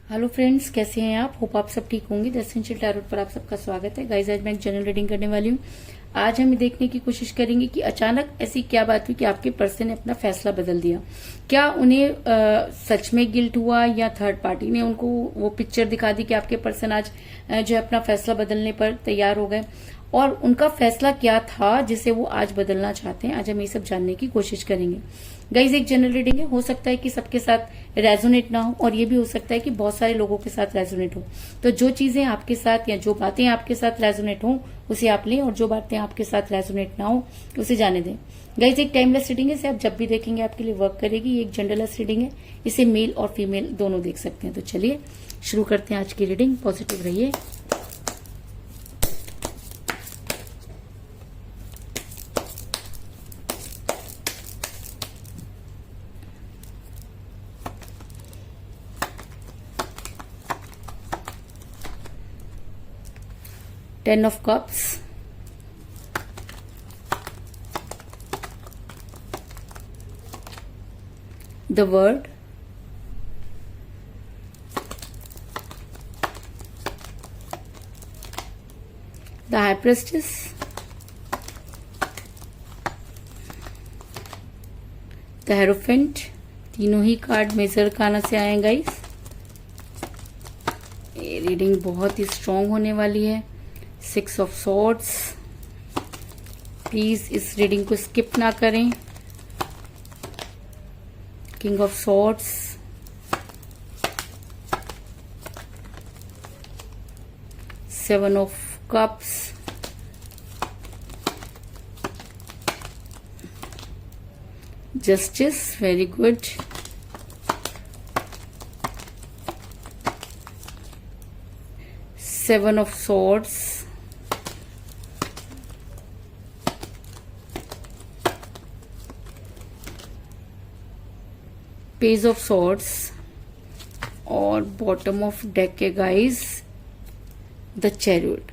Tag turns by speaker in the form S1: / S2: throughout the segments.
S1: Hello friends, कैसे हैं आप? होप आप सब ठीक होंगे। द एसेंशियल टैरोट पर आप सबका स्वागत है। गाइस, आज मैं एक जनरल रीडिंग करने वाली हूँ। आज हम देखने की कोशिश करेंगे कि अचानक ऐसी क्या बात हुई कि आपके पर्सन ने अपना फैसला बदल दिया। क्या उन्हें सच में गिल्ट हुआ या थर्ड पार्टी ने उनको वो पिक्चर दिखा दी कि आपके पर्सन आज जो है अपना फैसला बदलने पर तैयार हो गए, और उनका फैसला क्या था जिसे वो आज बदलना चाहते हैं। आज हम ये सब जानने की कोशिश करेंगे। गाइज, एक जनरल रीडिंग है, हो सकता है कि सबके साथ रेजोनेट ना हो, और ये भी हो सकता है कि बहुत सारे लोगों के साथ रेजोनेट हो। तो जो चीजें आपके साथ या जो बातें आपके साथ रेजोनेट हो उसे आप लें, और जो बातें आपके साथ रेजोनेट ना हो उसे जाने दें। गाइज, एक टाइमलेस रीडिंग है, इसे आप जब भी देखेंगे आपके लिए वर्क करेगी। ये एक जनरलेस रीडिंग है, इसे मेल और फीमेल दोनों देख सकते हैं। तो चलिए शुरू करते हैं आज की रीडिंग। पॉजिटिव रहिए। Ten of Cups, the World, the High Priestess, the Hierophant। तीनों ही कार्ड मेजर काना से आए गाइस। ये रीडिंग बहुत ही स्ट्रांग होने वाली है। 6 ऑफ सॉर्ड्स, प्लीज इस रीडिंग को स्किप ना करें। King of swords, 7 of cups, justice, very good. Seven of swords, page of swords, और बॉटम ऑफ डेक है गाइस द चैरियट।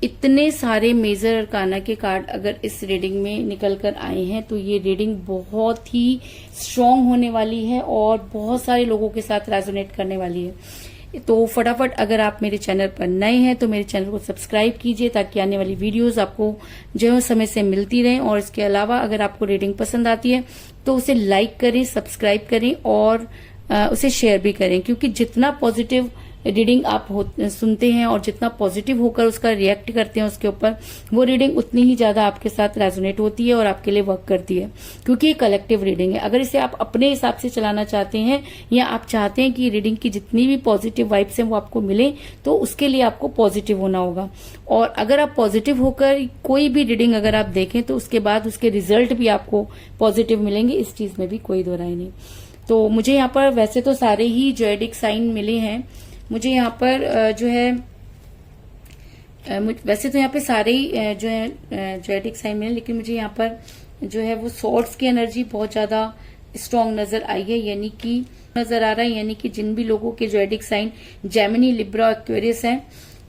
S1: इतने सारे मेजर अरकाना के कार्ड अगर इस रीडिंग में निकल कर आए हैं तो ये रीडिंग बहुत ही स्ट्रांग होने वाली है और बहुत सारे लोगों के साथ रेजोनेट करने वाली है। तो फटाफट अगर आप मेरे चैनल पर नए हैं तो मेरे चैनल को सब्सक्राइब कीजिए, ताकि आने वाली वीडियोस आपको जो समय से मिलती रहें। और इसके अलावा अगर आपको रीडिंग पसंद आती है तो उसे लाइक करें, सब्सक्राइब करें और उसे शेयर भी करें, क्योंकि जितना पॉजिटिव रीडिंग आप सुनते हैं और जितना पॉजिटिव होकर उसका रिएक्ट करते हैं उसके ऊपर, वो रीडिंग उतनी ही ज्यादा आपके साथ रेजोनेट होती है और आपके लिए वर्क करती है, क्योंकि ये कलेक्टिव रीडिंग है। अगर इसे आप अपने हिसाब से चलाना चाहते हैं या आप चाहते हैं कि रीडिंग की जितनी भी पॉजिटिव वाइब्स हैं वो आपको मिले, तो उसके लिए आपको पॉजिटिव होना होगा। और अगर आप पॉजिटिव होकर कोई भी रीडिंग अगर आप देखें तो उसके बाद उसके रिजल्ट भी आपको पॉजिटिव मिलेंगे, इस चीज में भी कोई दो राय नहीं। तो मुझे यहाँ पर वैसे तो सारे ही ज़ोडिएक साइन मिले हैं। मुझे यहाँ पर जो है वैसे तो यहाँ पे सारे ही जो है ज़ोडिएक साइन मिले, लेकिन मुझे यहाँ पर जो है वो सॉर्ड्स की एनर्जी बहुत ज्यादा स्ट्रांग नजर आई है, यानी कि नजर आ रहा है, यानी कि जिन भी लोगों के zodiac sign Gemini, Libra, Aquarius हैं,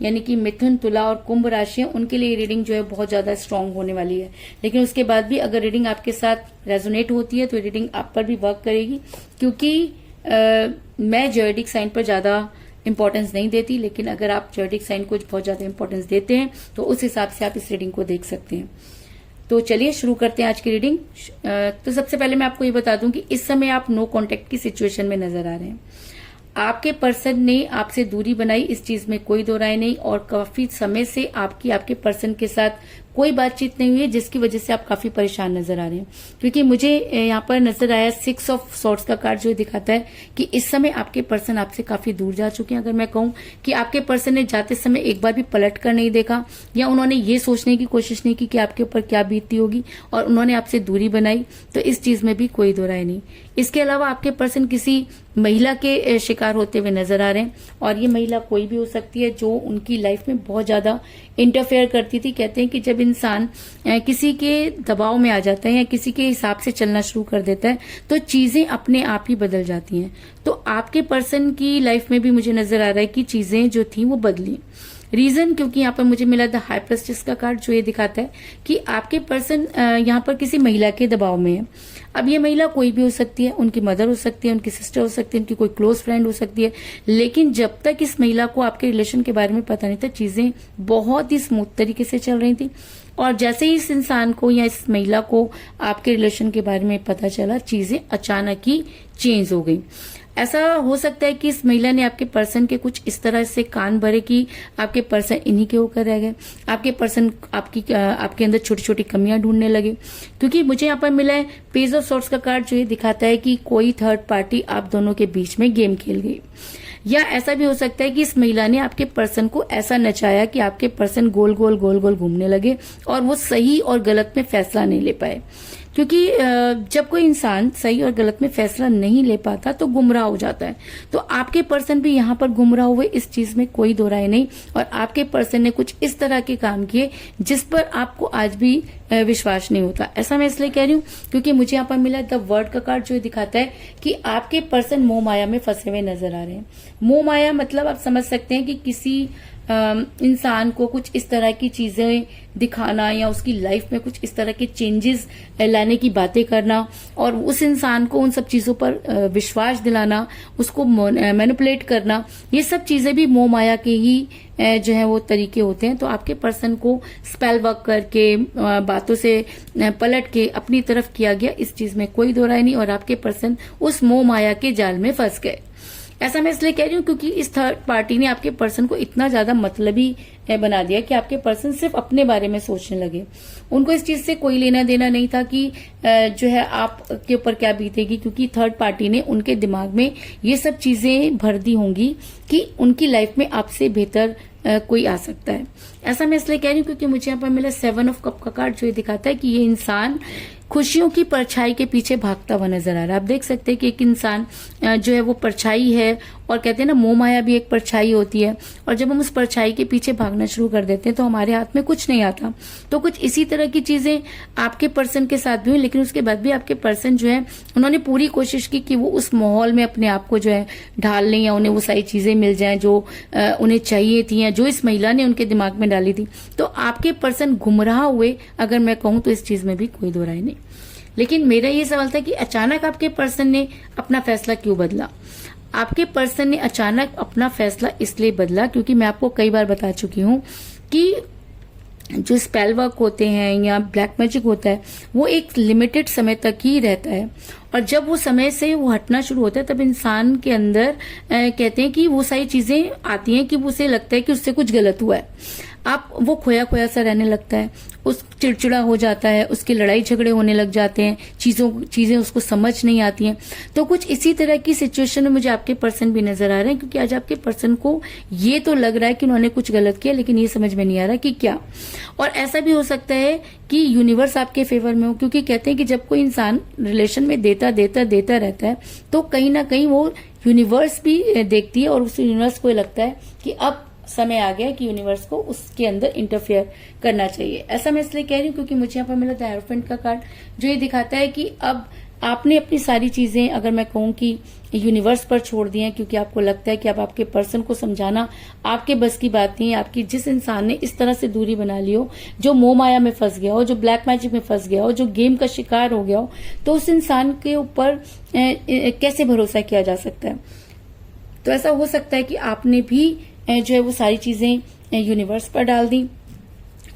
S1: यानी कि मिथुन, तुला और कुंभ राशि है, उनके लिए रीडिंग जो है बहुत ज्यादा स्ट्रांग होने वाली है। लेकिन उसके बाद भी अगर रीडिंग आपके साथ रेजोनेट होती है तो रीडिंग आप पर भी वर्क करेगी, क्योंकि मैं ज़ोडिएक साइन पर ज्यादा इंपॉर्टेंस नहीं देती, लेकिन अगर आप ज़ोडिएक साइन को बहुत ज्यादा इंपॉर्टेंस देते हैं तो उस हिसाब से आप इस रीडिंग को देख सकते हैं। तो चलिए शुरू करते हैं आज की रीडिंग। तो सबसे पहले मैं आपको ये बता दूं कि इस समय आप नो कांटेक्ट की सिचुएशन में नजर आ रहे हैं। आपके पर्सन ने आपसे दूरी बनाई, इस चीज में कोई दो राय नहीं, और काफी समय से आपके पर्सन के साथ कोई बातचीत नहीं हुई है, जिसकी वजह से आप काफी परेशान नजर आ रहे हैं। क्योंकि मुझे यहाँ पर नजर आया 6 ऑफ सॉर्ड्स का कार्ड, जो दिखाता है कि इस समय आपके पर्सन आपसे काफी दूर जा चुके हैं। अगर मैं कहूं कि आपके पर्सन ने जाते समय एक बार भी पलट कर नहीं देखा, या उन्होंने ये सोचने की कोशिश नहीं की कि आपके ऊपर क्या बीतती होगी, और उन्होंने आपसे दूरी बनाई, तो इस चीज में भी कोई दो राय नहीं। इसके अलावा आपके पर्सन किसी महिला के शिकार होते हुए नजर आ रहे हैं, और ये महिला कोई भी हो सकती है जो उनकी लाइफ में बहुत ज्यादा इंटरफेयर करती थी। कहते हैं कि जब इंसान किसी के दबाव में आ जाता है या किसी के हिसाब से चलना शुरू कर देता है तो चीजें अपने आप ही बदल जाती हैं। तो आपके पर्सन की लाइफ में भी मुझे नजर आ रहा है कि चीजें जो थी वो बदली। रीजन क्योंकि यहाँ पर मुझे मिला द हाई प्रेस्टिस का कार्ड, जो ये दिखाता है कि आपके पर्सन यहाँ पर किसी महिला के दबाव में है। अब ये महिला कोई भी हो सकती है, उनकी मदर हो सकती है, उनकी सिस्टर हो सकती है, उनकी कोई क्लोज फ्रेंड हो सकती है, लेकिन जब तक इस महिला को आपके रिलेशन के बारे में पता नहीं था, चीजें बहुत ही स्मूथ तरीके से चल रही थी। और जैसे ही इस इंसान को या इस महिला को आपके रिलेशन के बारे में पता चला, चीजें अचानक ही चेंज हो गई। ऐसा हो सकता है कि इस महिला ने आपके पर्सन के कुछ इस तरह से कान भरे कि आपके पर्सन इन्हीं के होकर रह गए, आपके पर्सन आपके अंदर छोटी छोटी कमियां ढूंढने लगे। क्योंकि मुझे यहाँ पर मिला है पेज ऑफ सॉर्ड्स का कार्ड, जो ये दिखाता है कि कोई थर्ड पार्टी आप दोनों के बीच में गेम खेल गई। या ऐसा भी हो सकता है कि इस महिला ने आपके पर्सन को ऐसा नचाया कि आपके पर्सन गोल गोल गोल गोल घूमने लगे और वो सही और गलत में फैसला नहीं ले पाए। क्योंकि जब कोई इंसान सही और गलत में फैसला नहीं ले पाता तो गुमराह हो जाता है। तो आपके पर्सन भी यहाँ पर गुमराह हुए, इस चीज में कोई दो राय नहीं। और आपके पर्सन ने कुछ इस तरह के काम किए जिस पर आपको आज भी विश्वास नहीं होता। ऐसा मैं इसलिए कह रही हूँ क्योंकि मुझे यहाँ पर मिला द वर्ड का कार्ड, जो दिखाता है कि आपके पर्सन मोह माया में फंसे हुए नजर आ रहे हैं। मोह माया मतलब आप समझ सकते हैं कि किसी इंसान को कुछ इस तरह की चीजें दिखाना या उसकी लाइफ में कुछ इस तरह के चेंजेस लाने की बातें करना और उस इंसान को उन सब चीजों पर विश्वास दिलाना, उसको मैनिपुलेट करना, ये सब चीजें भी मोह माया के ही जो है वो तरीके होते हैं। तो आपके पर्सन को स्पेल वर्क करके बातों से पलट के अपनी तरफ किया गया, इस चीज में कोई दो राय नहीं। और आपके पर्सन उस मोह माया के जाल में फंस गए। ऐसा मैं इसलिए कह रही हूँ क्योंकि इस थर्ड पार्टी ने आपके पर्सन को इतना ज्यादा मतलबी बना दिया कि आपके पर्सन सिर्फ अपने बारे में सोचने लगे। उनको इस चीज से कोई लेना देना नहीं था कि जो है आपके ऊपर क्या बीतेगी, क्योंकि थर्ड पार्टी ने उनके दिमाग में ये सब चीजें भर दी होंगी कि उनकी लाइफ में आपसे बेहतर कोई आ सकता है। ऐसा मैं इसलिए कह रही हूँ क्योंकि मुझे यहाँ पर मिला 7 ऑफ कप का कार्ड, जो ये दिखाता है कि ये इंसान खुशियों की परछाई के पीछे भागता हुआ नजर आ रहा है। आप देख सकते हैं कि एक इंसान जो है वो परछाई है, और कहते हैं ना मोह माया भी एक परछाई होती है, और जब हम उस परछाई के पीछे भागना शुरू कर देते हैं तो हमारे हाथ में कुछ नहीं आता। तो कुछ इसी तरह की चीजें आपके पर्सन के साथ भी हुई, लेकिन उसके बाद भी आपके पर्सन जो है उन्होंने पूरी कोशिश की कि वो उस माहौल में अपने आप को जो है ढाल लें या उन्हें वो सारी चीजें मिल जाएं जो उन्हें चाहिए थी या जो इस महिला ने उनके दिमाग में डाली थी। तो आपके पर्सन गुमराह हुए, अगर मैं कहूं तो इस चीज में भी कोई दो राय नहीं। लेकिन मेरा ये सवाल था कि अचानक आपके पर्सन ने अपना फैसला क्यों बदला। आपके पर्सन ने अचानक अपना फैसला इसलिए बदला क्योंकि मैं आपको कई बार बता चुकी हूं कि जो स्पेल वर्क होते हैं या ब्लैक मैजिक होता है वो एक लिमिटेड समय तक ही रहता है, और जब वो समय से वो हटना शुरू होता है तब इंसान के अंदर कहते हैं कि वो सारी चीजें आती हैं कि उसे लगता है कि उससे कुछ गलत हुआ है। आप वो खोया खोया सा रहने लगता है, उस चिड़चिड़ा हो जाता है, उसकी लड़ाई झगड़े होने लग जाते हैं, चीजें उसको समझ नहीं आती हैं। तो कुछ इसी तरह की सिचुएशन में मुझे आपके पर्सन भी नजर आ रहे हैं, क्योंकि आज आपके पर्सन को ये तो लग रहा है कि उन्होंने कुछ गलत किया, लेकिन ये समझ में नहीं आ रहा कि क्या। और ऐसा भी हो सकता है कि यूनिवर्स आपके फेवर में हो, क्योंकि कहते हैं कि जब कोई इंसान रिलेशन में देता रहता है तो कहीं ना कहीं वो यूनिवर्स भी देखती है और उस यूनिवर्स को लगता है कि अब समय आ गया कि यूनिवर्स को उसके अंदर इंटरफेयर करना चाहिए। ऐसा मैं इसलिए कह रही हूँ क्योंकि मुझे यहाँ पर मिला द एरोफेंट का कार्ड, जो ये दिखाता है कि अब आपने अपनी सारी चीजें, अगर मैं कहूँ कि यूनिवर्स पर छोड़ दी हैं, क्योंकि आपको लगता है कि अब आपके पर्सन को समझाना आपके बस की बात नहीं है। आपकी जिस इंसान ने इस तरह से दूरी बना ली हो, जो मोह माया में फंस गया हो, जो ब्लैक मैजिक में फंस गया हो, जो गेम का शिकार हो गया हो, तो उस इंसान के ऊपर कैसे भरोसा किया जा सकता है। तो ऐसा हो सकता है कि आपने भी जो है वो सारी चीजें यूनिवर्स पर डाल दी।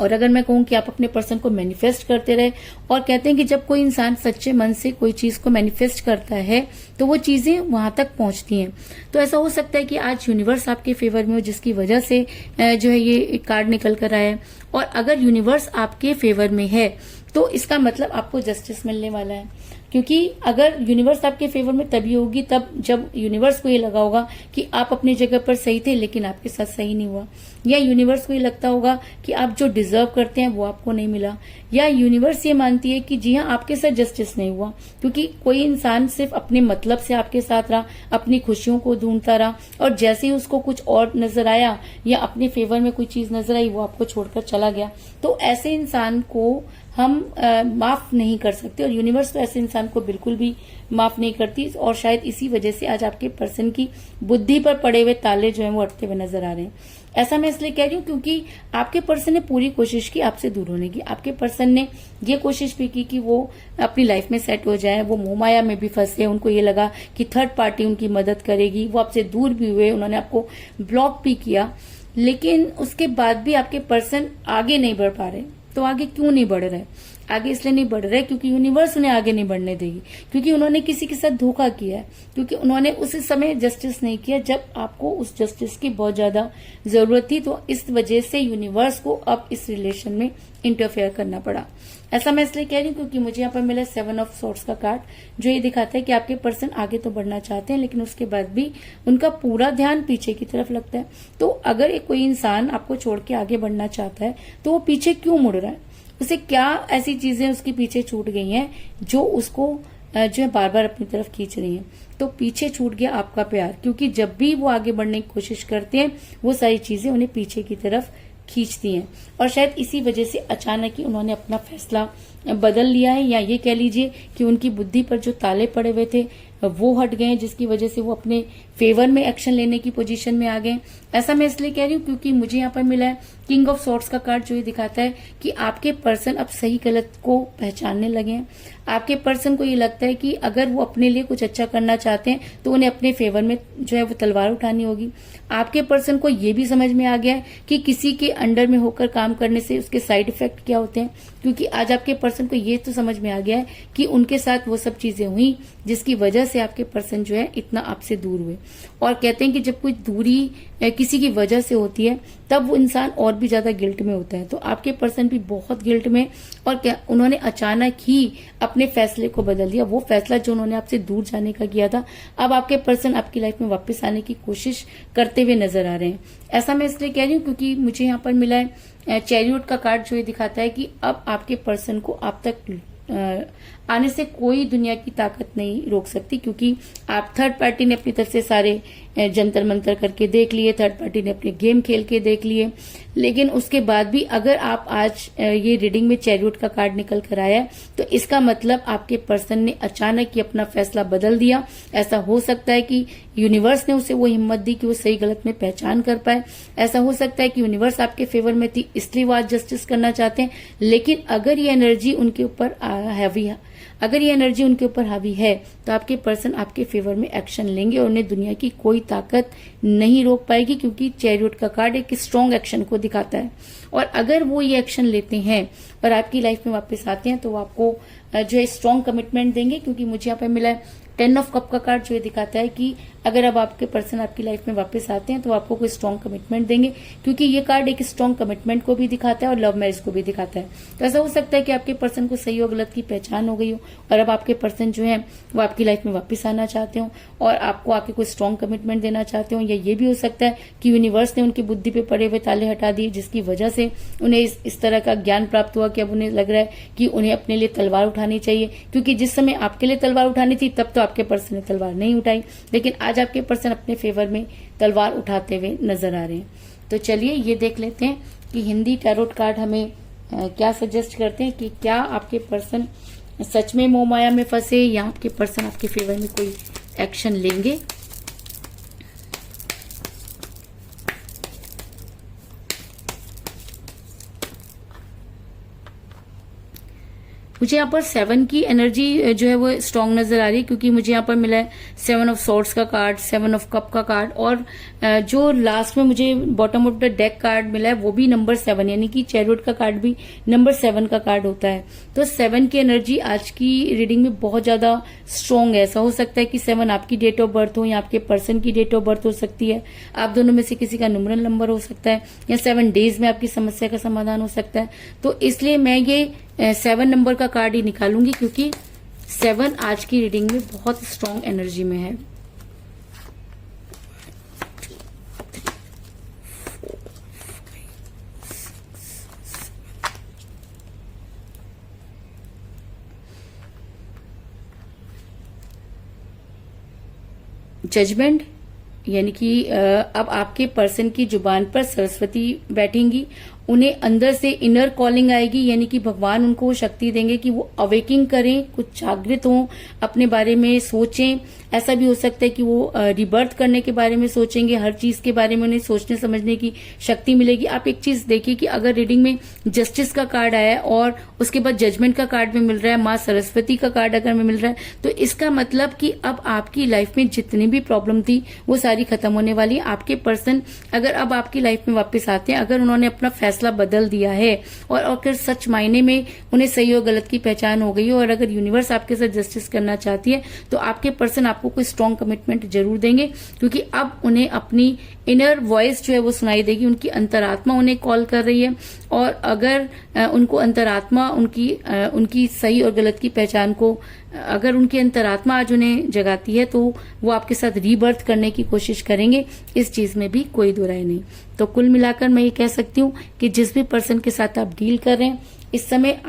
S1: और अगर मैं कहूं कि आप अपने पर्सन को मैनिफेस्ट करते रहे, और कहते हैं कि जब कोई इंसान सच्चे मन से कोई चीज को मैनिफेस्ट करता है तो वो चीजें वहां तक पहुंचती हैं। तो ऐसा हो सकता है कि आज यूनिवर्स आपके फेवर में हो, जिसकी वजह से जो है ये कार्ड निकल कर आया है। और अगर यूनिवर्स आपके फेवर में है तो इसका मतलब आपको जस्टिस मिलने वाला है, क्योंकि अगर यूनिवर्स आपके फेवर में तभी होगी तब जब यूनिवर्स को ये लगा होगा कि आप अपनी जगह पर सही थे लेकिन आपके साथ सही नहीं हुआ, या यूनिवर्स को ये लगता होगा कि आप जो डिजर्व करते हैं वो आपको नहीं मिला, या यूनिवर्स ये मानती है कि जी हाँ आपके साथ जस्टिस नहीं हुआ, क्योंकि कोई इंसान सिर्फ अपने मतलब से आपके साथ रहा, अपनी खुशियों को ढूंढता रहा, और जैसे ही उसको कुछ और नजर आया या अपने फेवर में कोई चीज नजर आई वो आपको छोड़कर चला गया। तो ऐसे इंसान को हम माफ नहीं कर सकते, और यूनिवर्स तो ऐसे इंसान को बिल्कुल भी माफ नहीं करती। और शायद इसी वजह से आज आपके पर्सन की बुद्धि पर पड़े हुए ताले जो हैं वो अटके हुए नजर आ रहे हैं। ऐसा मैं इसलिए कह रही हूँ क्योंकि आपके पर्सन ने पूरी कोशिश की आपसे दूर होने की। आपके पर्सन ने ये कोशिश भी की कि वो अपनी लाइफ में सेट हो जाए। वो मोहमाया में भी फंसे, उनको ये लगा कि थर्ड पार्टी उनकी मदद करेगी। वो आपसे दूर भी हुए, उन्होंने आपको ब्लॉक भी किया, लेकिन उसके बाद भी आपके पर्सन आगे नहीं बढ़ पा रहे। तो आगे क्यों नहीं बढ़ रहे? आगे इसलिए नहीं बढ़ रहे क्योंकि यूनिवर्स उन्हें आगे नहीं बढ़ने देगी, क्योंकि उन्होंने किसी के साथ धोखा किया है, क्योंकि उन्होंने उस समय जस्टिस नहीं किया जब आपको उस जस्टिस की बहुत ज्यादा जरूरत थी। तो इस वजह से यूनिवर्स को अब इस रिलेशन में इंटरफेयर करना पड़ा। ऐसा मैं इसलिए कह रही हूँ क्योंकि मुझे यहाँ पर मिला 7 ऑफ सॉर्ड्स का कार्ड, जो ये दिखाता है कि आपके पर्सन आगे तो बढ़ना चाहते हैं, लेकिन उसके बाद भी उनका पूरा ध्यान पीछे की तरफ लगता है। तो अगर एक कोई इंसान आपको छोड़ के आगे बढ़ना चाहता है तो वो पीछे क्यों मुड़ रहा है? उसे क्या ऐसी चीजें उसके पीछे छूट गई हैं जो उसको जो है बार बार अपनी तरफ खींच रही हैं? तो पीछे छूट गया आपका प्यार, क्योंकि जब भी वो आगे बढ़ने की कोशिश करते हैं वो सारी चीजें उन्हें पीछे की तरफ खींचती हैं। और शायद इसी वजह से अचानक ही उन्होंने अपना फैसला बदल लिया है, या ये कह लीजिए कि उनकी बुद्धि पर जो ताले पड़े हुए थे वो हट गए, जिसकी वजह से वो अपने फेवर में एक्शन लेने की पोजीशन में आ गए। ऐसा मैं इसलिए कह रही हूँ क्योंकि मुझे यहाँ पर मिला है किंग ऑफ सॉर्ड्स का कार्ड, जो ये दिखाता है कि आपके पर्सन अब सही गलत को पहचानने लगे हैं। आपके पर्सन को ये लगता है कि अगर वो अपने लिए कुछ अच्छा करना चाहते हैं तो उन्हें अपने फेवर में जो है वो तलवार उठानी होगी। आपके पर्सन को ये भी समझ में आ गया है कि किसी के अंडर में होकर काम करने से उसके साइड इफेक्ट क्या होते हैं, क्योंकि आज आपके पर्सन को ये तो समझ में आ गया है कि उनके साथ वो सब चीजें हुई जिसकी वजह से आपके पर्सन जो है इतना आपसे दूर हुए। और कहते हैं कि जब कोई दूरी किसी की वजह से होती है तब वो इंसान और भी ज्यादा गिल्ट में होता है। तो आपके पर्सन भी बहुत गिल्ट में, और क्या उन्होंने अचानक ही अपने फैसले को बदल दिया। वो फैसला जो उन्होंने आपसे दूर जाने का किया था, अब आपके पर्सन आपकी लाइफ में वापस आने की कोशिश करते हुए नजर आ रहे हैं। ऐसा मैं इसलिए कह रही हूँ क्योंकि मुझे यहाँ पर मिला है चैरियट का कार्ड, जो ये दिखाता है कि अब आपके पर्सन को आप तक आने से कोई दुनिया की ताकत नहीं रोक सकती, क्योंकि आप थर्ड पार्टी ने अपनी तरफ से सारे जंतर मंतर करके देख लिए, थर्ड पार्टी ने अपने गेम खेल के देख लिए, लेकिन उसके बाद भी अगर आप आज ये रीडिंग में चैरियट का कार्ड निकल कर आया है तो इसका मतलब आपके पर्सन ने अचानक ही अपना फैसला बदल दिया। ऐसा हो सकता है कि यूनिवर्स ने उसे वो हिम्मत दी कि वो सही गलत में पहचान कर पाए। ऐसा हो सकता है कि यूनिवर्स आपके फेवर में थी इसलिए वो आज जस्टिस करना चाहते हैं, लेकिन अगर ये एनर्जी उनके ऊपर हावी है तो आपके पर्सन आपके फेवर में एक्शन लेंगे और उन्हें दुनिया की कोई ताकत नहीं रोक पाएगी, क्योंकि चैरियट का कार्ड एक स्ट्रॉन्ग एक्शन को दिखाता है। और अगर वो ये एक्शन लेते हैं और आपकी लाइफ में वापस आते हैं तो वो आपको जो है स्ट्रॉन्ग कमिटमेंट देंगे, क्योंकि मुझे यहाँ पे मिला है 10 ऑफ कप का कार्ड, जो ये दिखाता है कि अगर अब आपके पर्सन आपकी लाइफ में वापस आते हैं तो आपको कोई स्ट्रॉन्ग कमिटमेंट देंगे, क्योंकि ये कार्ड एक स्ट्रॉन्ग कमिटमेंट को भी दिखाता है और लव मैरिज को भी दिखाता है। तो ऐसा हो सकता है कि आपके पर्सन को सही और गलत की पहचान हो गई हो और अब आपके पर्सन जो है वो आपकी लाइफ में वापस आना चाहते हो और आपको आके कोई स्ट्रॉन्ग कमिटमेंट देना चाहते हो। या ये भी हो सकता है कि यूनिवर्स ने उनकी बुद्धि पे पड़े हुए ताले हटा दिए, जिसकी वजह से उन्हें इस तरह का ज्ञान प्राप्त हुआ कि अब उन्हें लग रहा है कि उन्हें अपने लिए तलवार उठानी चाहिए, क्योंकि जिस समय आपके लिए तलवार उठानी थी तब तो आपके पर्सन ने तलवार नहीं उठाई, लेकिन आज आपके पर्सन अपने फेवर में तलवार उठाते हुए नजर आ रहे हैं। तो चलिए ये देख लेते हैं कि हिंदी टैरोट कार्ड हमें क्या सजेस्ट करते हैं कि क्या आपके पर्सन सच में मोह माया में फंसे या आपके पर्सन आपके फेवर में कोई एक्शन लेंगे। मुझे यहाँ पर 7 की एनर्जी जो है वो स्ट्रांग नजर आ रही है, क्योंकि मुझे यहाँ पर मिला है 7 ऑफ सॉर्ड्स का कार्ड, 7 ऑफ कप का कार्ड, और जो लास्ट में मुझे bottom of the deck card मिला है वो भी नंबर 7, यानी कि चैरियट का कार्ड भी नंबर 7 का कार्ड होता है। तो 7 की एनर्जी आज की रीडिंग में बहुत ज्यादा स्ट्रांग है। ऐसा हो सकता है कि 7 आपकी डेट ऑफ बर्थ हो या आपके पर्सन की डेट ऑफ बर्थ हो सकती है, आप दोनों में से किसी का न्यूमरल नंबर हो सकता है, या 7 डेज में आपकी समस्या का समाधान हो सकता है। तो इसलिए मैं ये 7 नंबर का कार्ड ही निकालूंगी, क्योंकि 7 आज की रीडिंग में बहुत स्ट्रांग एनर्जी में है। जजमेंट, यानी कि अब आपके पर्सन की जुबान पर सरस्वती बैठेंगी उन्हें अंदर से इनर कॉलिंग आएगी, यानी कि भगवान उनको वो शक्ति देंगे कि वो अवेकिंग करें, कुछ जागृत हों, अपने बारे में सोचें। ऐसा भी हो सकता है कि वो रिबर्थ करने के बारे में सोचेंगे, हर चीज के बारे में उन्हें सोचने समझने की शक्ति मिलेगी। आप एक चीज देखिए कि अगर रीडिंग में जस्टिस का कार्ड आया है और उसके बाद जजमेंट का कार्ड में मिल रहा है, माँ सरस्वती का कार्ड अगर में मिल रहा है, तो इसका मतलब कि अब आपकी लाइफ में जितनी भी प्रॉब्लम थी वो सारी खत्म होने वाली है। आपके पर्सन अगर अब आपकी लाइफ में वापस आते हैं, अगर उन्होंने अपना फैसला बदल दिया है और अगर सच मायने में उन्हें सही और गलत की पहचान हो गई है और अगर यूनिवर्स आपके साथ जस्टिस करना चाहती है, तो आपके पर्सन आपको कोई स्ट्रॉन्ग कमिटमेंट जरूर देंगे, क्योंकि अब उन्हें अपनी इनर वॉइस जो है वो सुनाई देगी, उनकी अंतरात्मा उन्हें कॉल कर रही है। और अगर उनको अंतरात्मा उनकी सही और गलत की पहचान को, अगर उनकी अंतरात्मा आज उन्हें जगाती है, तो वो आपके साथ रीबर्थ करने की कोशिश करेंगे। इस चीज में भी कोई दो राय नहीं। तो कुल मिलाकर मैं ये कह सकती हूँ कि जिस भी पर्सन के साथ आप डील कर रहे हैं, इस समय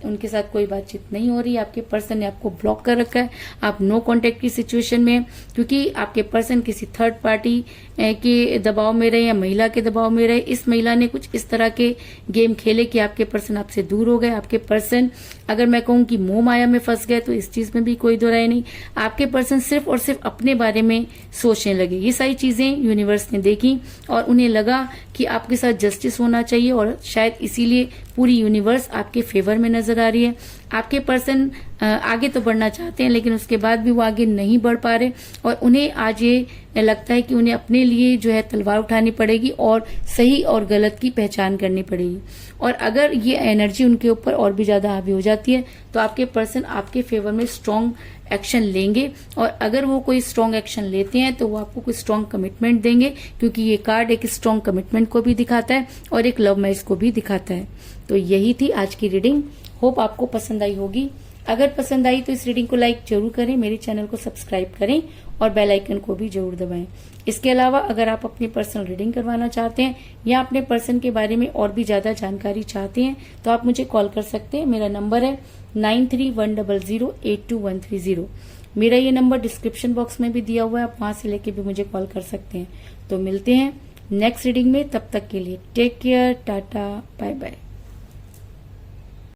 S1: उनके साथ कोई बातचीत नहीं हो रही है। आपके पर्सन ने आपको ब्लॉक कर रखा है, आप नो कांटेक्ट की सिचुएशन में हैं, क्योंकि आपके पर्सन किसी थर्ड पार्टी के दबाव में रहे या महिला के दबाव में रहे। इस महिला ने कुछ इस तरह के गेम खेले कि आपके पर्सन आपसे दूर हो गए। आपके पर्सन, अगर मैं कहूँ कि मोह माया में फंस गए, तो इस चीज में भी कोई दो राय नहीं। आपके पर्सन सिर्फ और सिर्फ अपने बारे में सोचने लगे। ये सारी चीजें यूनिवर्स ने देखी और उन्हें लगा कि आपके साथ जस्टिस होना चाहिए, और शायद इसीलिए पूरी यूनिवर्स आपके फेवर में नजर आ रही है। आपके पर्सन आगे तो बढ़ना चाहते हैं, लेकिन उसके बाद भी वो आगे नहीं बढ़ पा रहे, और उन्हें आज ये लगता है कि उन्हें अपने लिए जो है तलवार उठानी पड़ेगी और सही और गलत की पहचान करनी पड़ेगी। और अगर ये एनर्जी उनके ऊपर और भी ज्यादा हावी हो जाती है, तो आपके पर्सन आपके फेवर में स्ट्रॉन्ग एक्शन लेंगे। और अगर वो कोई स्ट्रॉन्ग एक्शन लेते हैं, तो वो आपको कोई स्ट्रॉन्ग कमिटमेंट देंगे, क्योंकि ये कार्ड एक स्ट्रॉन्ग कमिटमेंट को भी दिखाता है और एक लव मैरिज को भी दिखाता है। तो यही थी आज की रीडिंग। होप आपको पसंद आई होगी। अगर पसंद आई तो इस रीडिंग को लाइक जरूर करें, मेरे चैनल को सब्सक्राइब करें और बेल आइकन को भी जरूर दबाएं। इसके अलावा अगर आप अपनी पर्सनल रीडिंग करवाना चाहते हैं या अपने पर्सन के बारे में और भी ज्यादा जानकारी चाहते हैं, तो आप मुझे कॉल कर सकते हैं। मेरा नंबर है 9310082130। मेरा ये नंबर डिस्क्रिप्शन बॉक्स में भी दिया हुआ है, आप वहां से लेके भी मुझे कॉल कर सकते हैं। तो मिलते हैं नेक्स्ट रीडिंग में, तब तक के लिए take care, tata, bye bye.